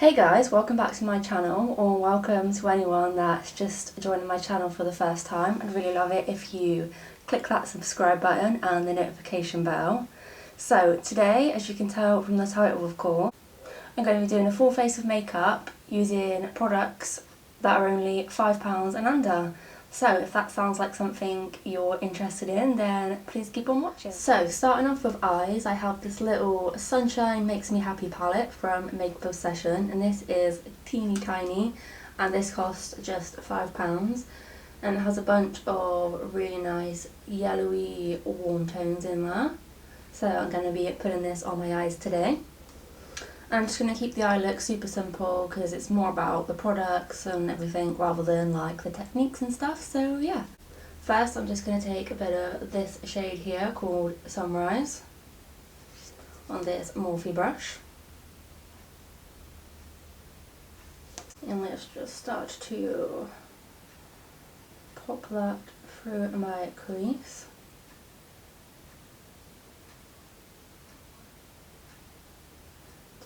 Hey guys, welcome back to my channel, or welcome to anyone that's just joining my channel for the first time. I'd really love it if you click that subscribe button and the notification bell. So today, as you can tell from the title of course, I'm going to be doing a full face of makeup using products that are only £5 and under. So if that sounds like something you're interested in, then please keep on watching. So starting off with eyes, I have this little Sunshine Makes Me Happy palette from Makeup Obsession, and this is teeny tiny and this costs just £5, and it has a bunch of really nice yellowy warm tones in there. So I'm going to be putting this on my eyes today. I'm just going to keep the eye look super simple because it's more about the products and everything rather than like the techniques and stuff, so yeah. First I'm just going to take a bit of this shade here called Sunrise on this Morphe brush. And let's just start to pop that through my crease.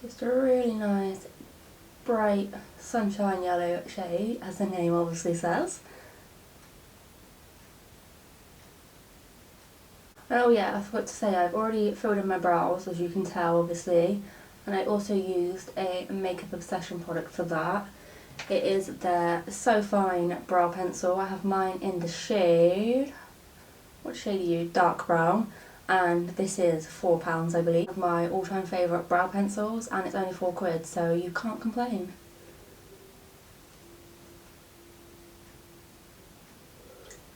Just a really nice, bright, sunshine yellow shade, as the name obviously says. And oh yeah, I forgot to say, I've already filled in my brows, as you can tell obviously, and I also used a Makeup Obsession product for that. It is their So Fine brow pencil. I have mine in the shade, what shade are you? Dark brown. And this is £4 I believe. My all-time favourite brow pencils, and it's only £4, so you can't complain.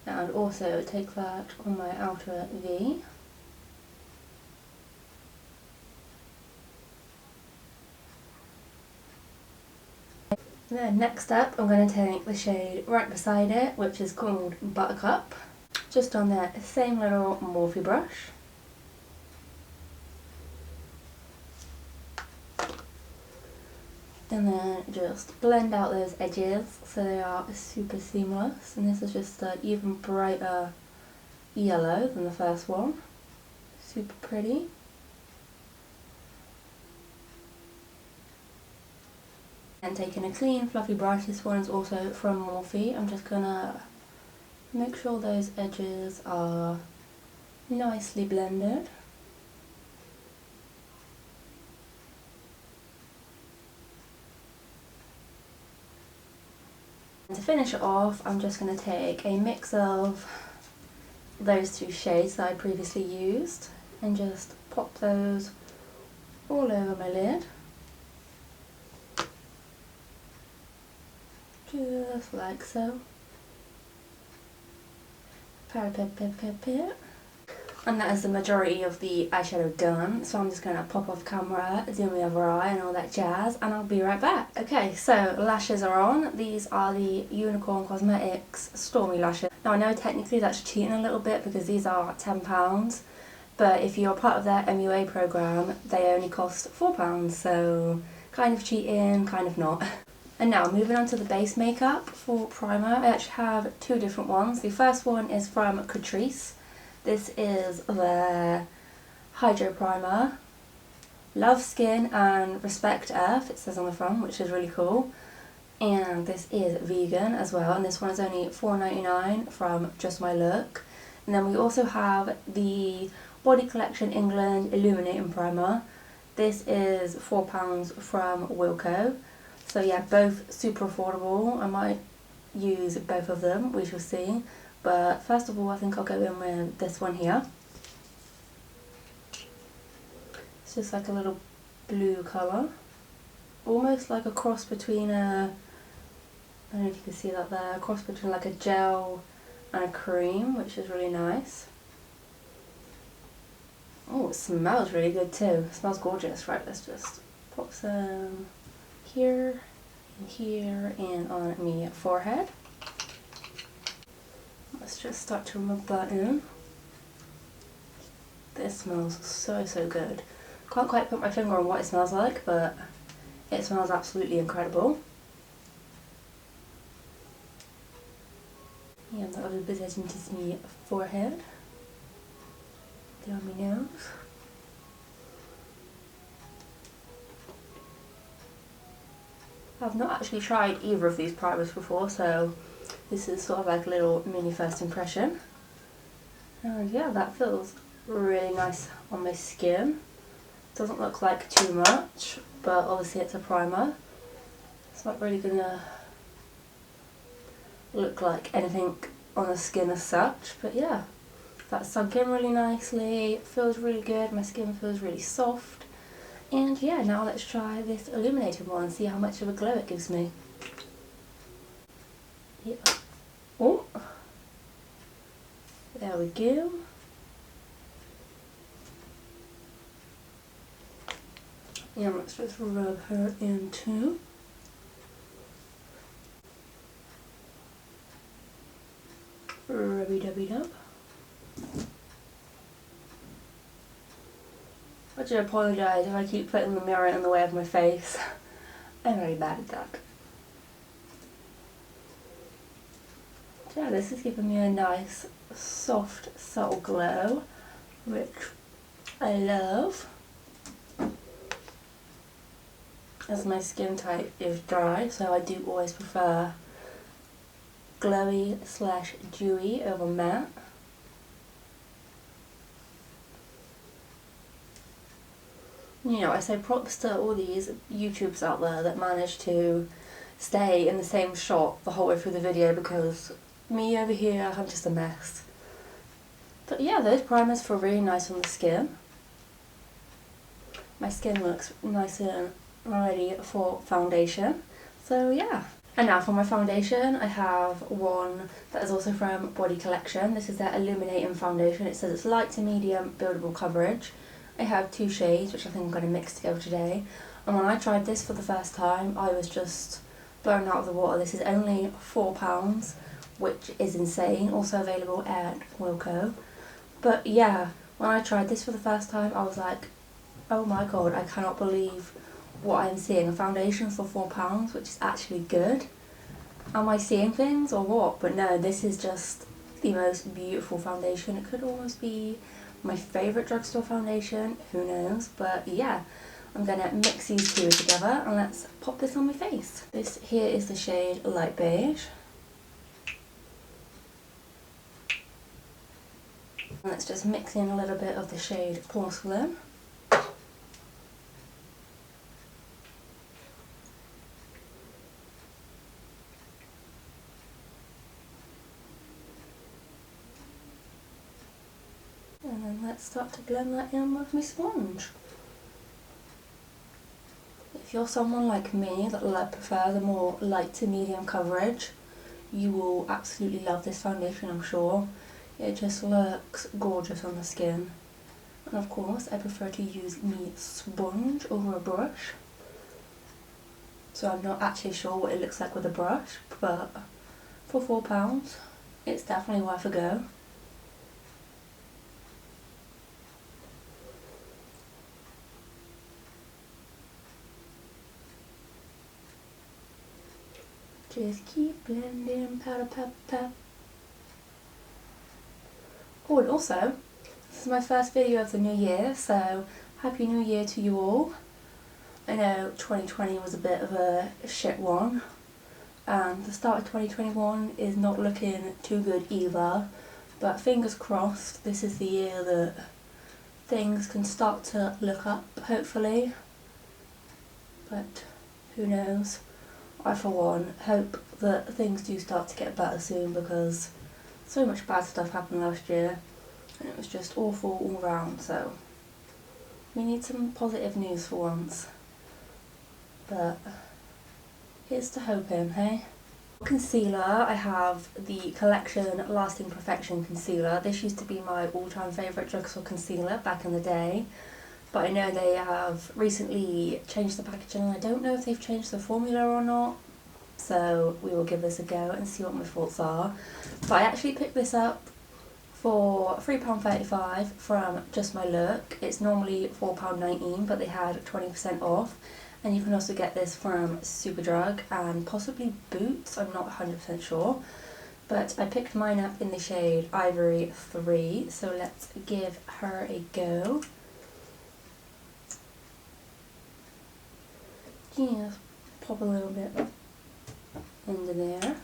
And also take that on my outer V. Then next up I'm going to take the shade right beside it, which is called Buttercup, just on that same little Morphe brush. And then just blend out those edges so they are super seamless. And this is just an even brighter yellow than the first one. Super pretty. And taking a clean fluffy brush, this one is also from Morphe. I'm just gonna make sure those edges are nicely blended. And to finish it off, I'm just going to take a mix of those two shades that I previously used and just pop those all over my lid. Just like so. Parapet. And that is the majority of the eyeshadow done, so I'm just going to pop off camera, do my other eye and all that jazz, and I'll be right back. Okay, so lashes are on. These are the Unicorn Cosmetics Stormy Lashes. Now I know technically that's cheating a little bit because these are £10, but if you're part of their MUA program, they only cost £4, so kind of cheating, kind of not. And now moving on to the base makeup for primer, I actually have two different ones. The first one is from Catrice. This is their Hydro Primer, Love Skin and Respect Earth, it says on the front, which is really cool. And this is vegan as well, and this one is only £4.99 from Just My Look. And then we also have the Body Collection England Illuminating Primer. This is £4 from Wilko. So yeah, both super affordable. I might use both of them, we shall see. But first of all, I think I'll go in with this one here. It's just like a little blue colour. Almost like a cross between a, I don't know if you can see that there, a cross between like a gel and a cream, which is really nice. Oh, it smells really good too. It smells gorgeous. Right, let's just pop some here and here and on my forehead. Let's just start to rub that in. This smells so good. Can't quite put my finger on what it smells like, but it smells absolutely incredible. And that will be put into my forehead, down my nose. I've not actually tried either of these primers before, so this is sort of like a little mini first impression. And yeah, that feels really nice on my skin. Doesn't look like too much, but obviously it's a primer. It's not really gonna look like anything on the skin as such, but yeah, that's sunk in really nicely. It feels really good. My skin feels really soft. And yeah, now let's try this illuminated one and see how much of a glow it gives me. Yeah. Oh, there we go. Yeah, let's just rub her in too. Rubby-dubby-dub. I do apologise if I keep putting the mirror in the way of my face. I'm very bad at that. Yeah, this is giving me a nice, soft, subtle glow, which I love. As my skin type is dry, so I do always prefer glowy / dewy over matte. You know, I say props to all these YouTubers out there that manage to stay in the same shot the whole way through the video, because me over here, I'm just a mess. But yeah, those primers feel really nice on the skin. My skin looks nice and ready for foundation. So yeah. And now for my foundation, I have one that is also from Body Collection. This is their Illuminating Foundation. It says it's light to medium buildable coverage. I have 2 shades, which I think I'm going to mix together today. And when I tried this for the first time, I was just blown out of the water. This is only £4, which is insane. Also available at Wilko. But yeah, when I tried this for the first time, I was like, oh my god, I cannot believe what I'm seeing. A foundation for £4, which is actually good. Am I seeing things or what? But no, this is just the most beautiful foundation. It could almost be my favourite drugstore foundation, who knows, but yeah, I'm going to mix these two together and let's pop this on my face. This here is the shade Light Beige. And let's just mix in a little bit of the shade Porcelain. And then let's start to blend that in with my sponge. If you're someone like me that prefer the more light to medium coverage, you will absolutely love this foundation, I'm sure. It just looks gorgeous on the skin. And of course, I prefer to use my sponge over a brush. So I'm not actually sure what it looks like with a brush, but for £4, it's definitely worth a go. Just keep blending, powder, pap, pap. Oh, and also, this is my first video of the new year, so Happy New Year to you all. I know 2020 was a bit of a shit one, and the start of 2021 is not looking too good either, but fingers crossed this is the year that things can start to look up, hopefully, but who knows. I for one hope that things do start to get better soon, because so much bad stuff happened last year and it was just awful all round, so we need some positive news for once. But here's to hoping, hey? Concealer, I have the Collection Lasting Perfection Concealer. This used to be my all-time favourite drugstore concealer back in the day, but I know they have recently changed the packaging and I don't know if they've changed the formula or not, so we will give this a go and see what my thoughts are. But I actually picked this up for £3.35 from Just My Look. It's normally £4.19, but they had 20% off. And you can also get this from Superdrug and possibly Boots, I'm not 100% sure. But I picked mine up in the shade Ivory 3, so let's give her a go. Just pop a little bit into there.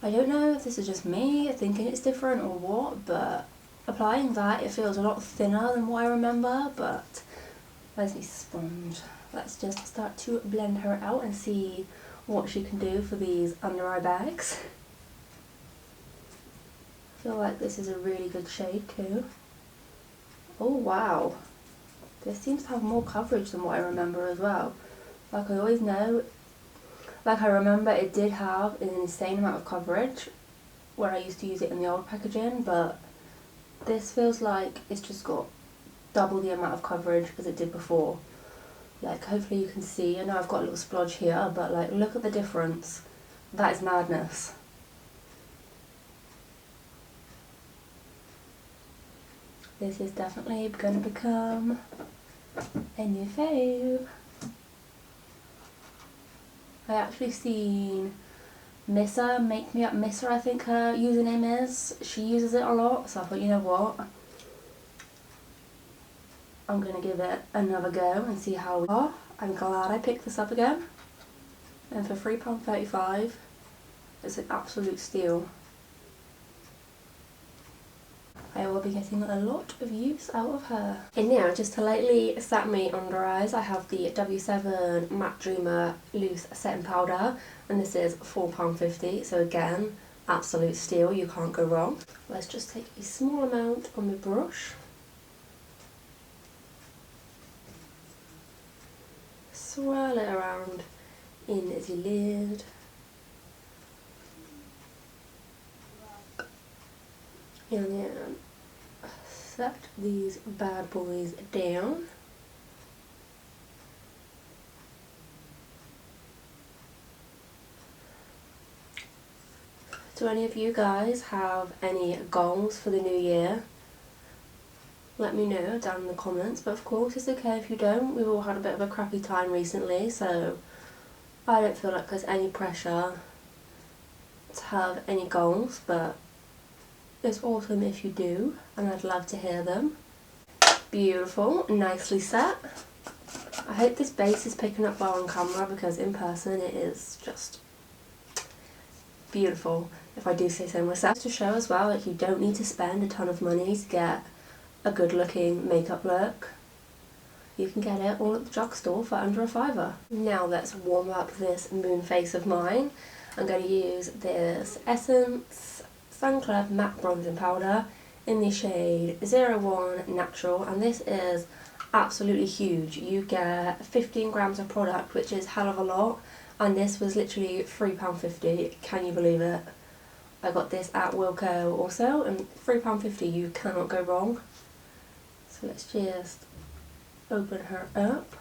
I don't know if this is just me thinking it's different or what, but applying that, it feels a lot thinner than what I remember. But where's my sponge? Let's just start to blend her out and see what she can do for these under eye bags. I feel like this is a really good shade too. Oh wow, this seems to have more coverage than what I remember as well. Like I always know, like I remember it did have an insane amount of coverage where I used to use it in the old packaging, but this feels like it's just got double the amount of coverage as it did before. Like hopefully you can see, I know I've got a little splodge here, but like look at the difference. That is madness. This is definitely going to become a new fave. I actually seen Missa, Make Me Up Missa, I think her username is. She uses it a lot, so I thought, you know what? I'm going to give it another go and see how we are. I'm glad I picked this up again. And for £3.35, it's an absolute steal. I will be getting a lot of use out of her. And now, just to lightly set my under eyes, I have the W7 Matte Dreamer Loose Setting Powder, and this is £4.50, so again, absolute steal, you can't go wrong. Let's just take a small amount on my brush. Swirl it around in the lid. And then set these bad boys down. Do any of you guys have any goals for the new year? Let me know down in the comments, but of course it's okay if you don't. We've all had a bit of a crappy time recently, so I don't feel like there's any pressure to have any goals, but it's awesome if you do, and I'd love to hear them. Beautiful, nicely set. I hope this base is picking up well on camera, because in person it is just beautiful, if I do say so myself. To show as well, like, you don't need to spend a ton of money to get a good looking makeup look. You can get it all at the drugstore for under £5. Now let's warm up this moon face of mine. I'm going to use this Essence Sun Club Matte Bronzing Powder in the shade 01 Natural, and this is absolutely huge. You get 15 grams of product, which is hell of a lot, and this was literally £3.50. Can you believe it? I got this at Wilko also, and £3.50, you cannot go wrong. So let's just open her up.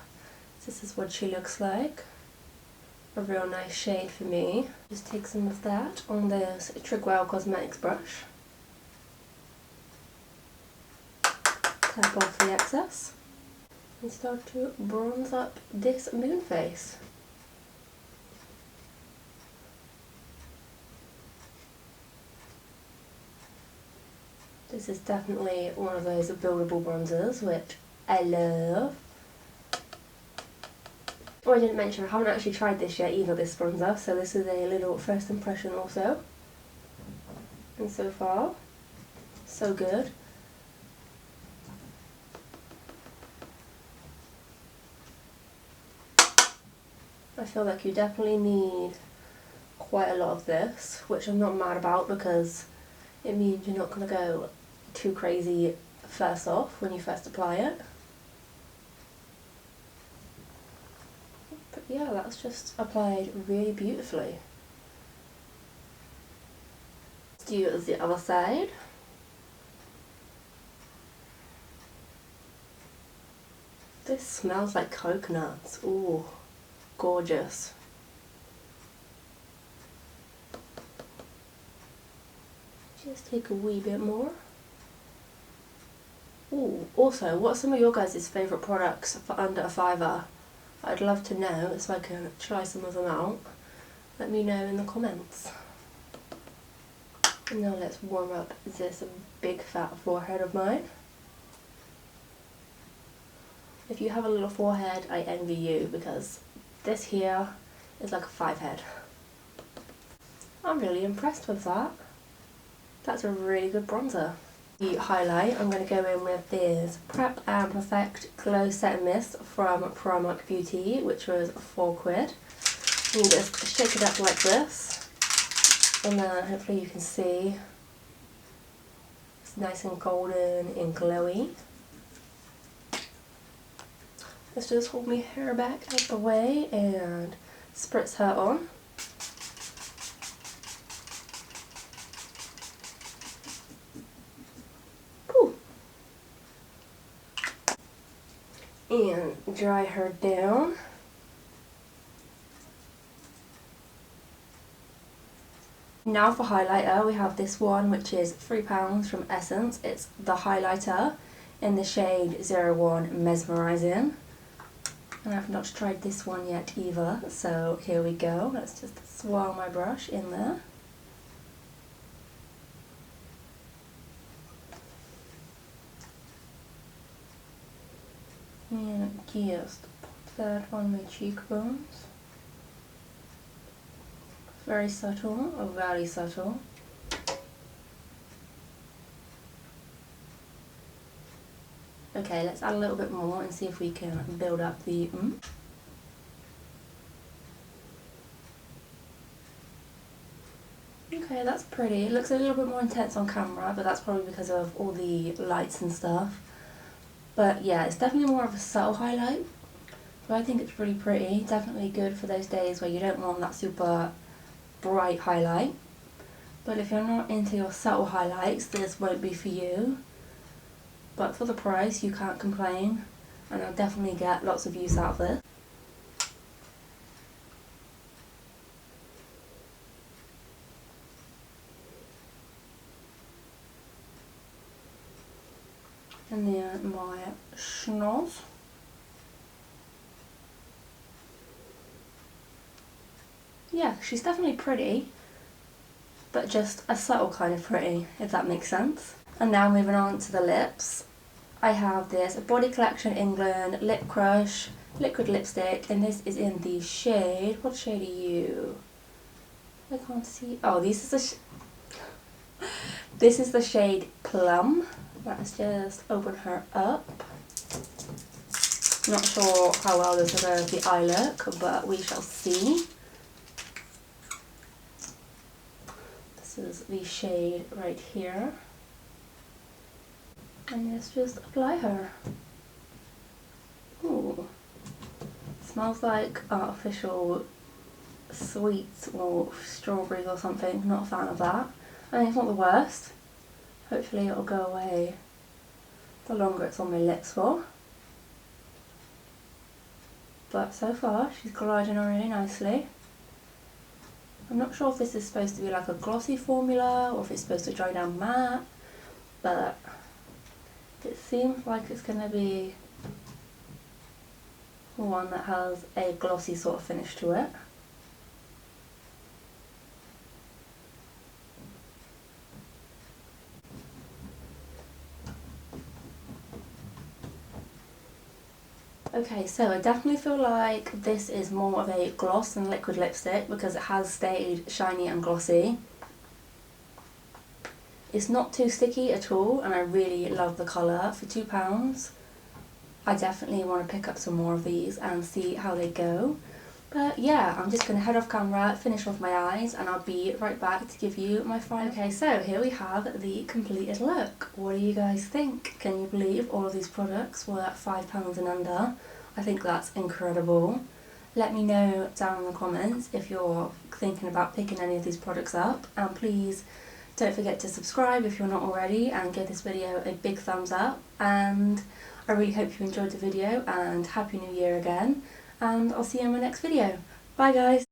This is what she looks like. A real nice shade for me. Just take some of that on this Trigwell Cosmetics brush. Tap off the excess and start to bronze up this moon face. This is definitely one of those buildable bronzers, which I love. Oh, I didn't mention, I haven't actually tried this yet either, this bronzer, so this is a little first impression also. And so far, so good. I feel like you definitely need quite a lot of this, which I'm not mad about, because it means you're not going to go too crazy first off when you first apply it. But yeah, that's just applied really beautifully. Let's do the other side. This smells like coconuts. Ooh, gorgeous. Just take a wee bit more. Ooh, also, what are some of your guys' favourite products for under £5? I'd love to know so I can try some of them out. Let me know in the comments. And now let's warm up this big fat forehead of mine. If you have a little forehead, I envy you, because this here is like a 5 head. I'm really impressed with that. That's a really good bronzer. The highlight, I'm going to go in with this Prep and Perfect Glow Set Mist from Primark Beauty, which was £4. You just shake it up like this, and then hopefully you can see it's nice and golden and glowy. Let's just hold my hair back out the way and spritz her on. Cool. And dry her down. Now for highlighter, we have this one which is £3 from Essence. It's the highlighter in the shade 01 Mesmerizing. And I've not tried this one yet either, so here we go. Let's just swirl my brush in there. And just put that on my cheekbones. Very subtle, or very subtle. Okay, let's add a little bit more and see if we can build up the Okay, that's pretty. It looks a little bit more intense on camera, but that's probably because of all the lights and stuff. But yeah, it's definitely more of a subtle highlight. But I think it's really pretty. Definitely good for those days where you don't want that super bright highlight. But if you're not into your subtle highlights, this won't be for you. But for the price, you can't complain, and I'll definitely get lots of use out of this. And then my schnoz. Yeah, she's definitely pretty, but just a subtle kind of pretty, if that makes sense. And now moving on to the lips. I have this Body Collection England Lip Crush liquid lipstick, and this is in the shade, what shade are you? I can't see. Oh, this is the shade Plum. Let's just open her up. Not sure how well this is going to the eye look, but we shall see. This is the shade right here. And let's just apply her. Ooh. Smells like artificial sweets or strawberries or something. Not a fan of that. I think it's not the worst. Hopefully it'll go away the longer it's on my lips for. But so far she's gliding on really nicely. I'm not sure if this is supposed to be like a glossy formula or if it's supposed to dry down matte, but it seems like it's going to be one that has a glossy sort of finish to it. Okay, so I definitely feel like this is more of a gloss than liquid lipstick because it has stayed shiny and glossy. It's not too sticky at all, and I really love the colour. For £2, I definitely want to pick up some more of these and see how they go. But yeah, I'm just going to head off camera, finish off my eyes, and I'll be right back to give you my final. Okay, so here we have the completed look. What do you guys think? Can you believe all of these products were £5 and under? I think that's incredible. Let me know down in the comments if you're thinking about picking any of these products up, and please don't forget to subscribe if you're not already, and give this video a big thumbs up. And I really hope you enjoyed the video, and Happy New Year again, and I'll see you in my next video. Bye guys!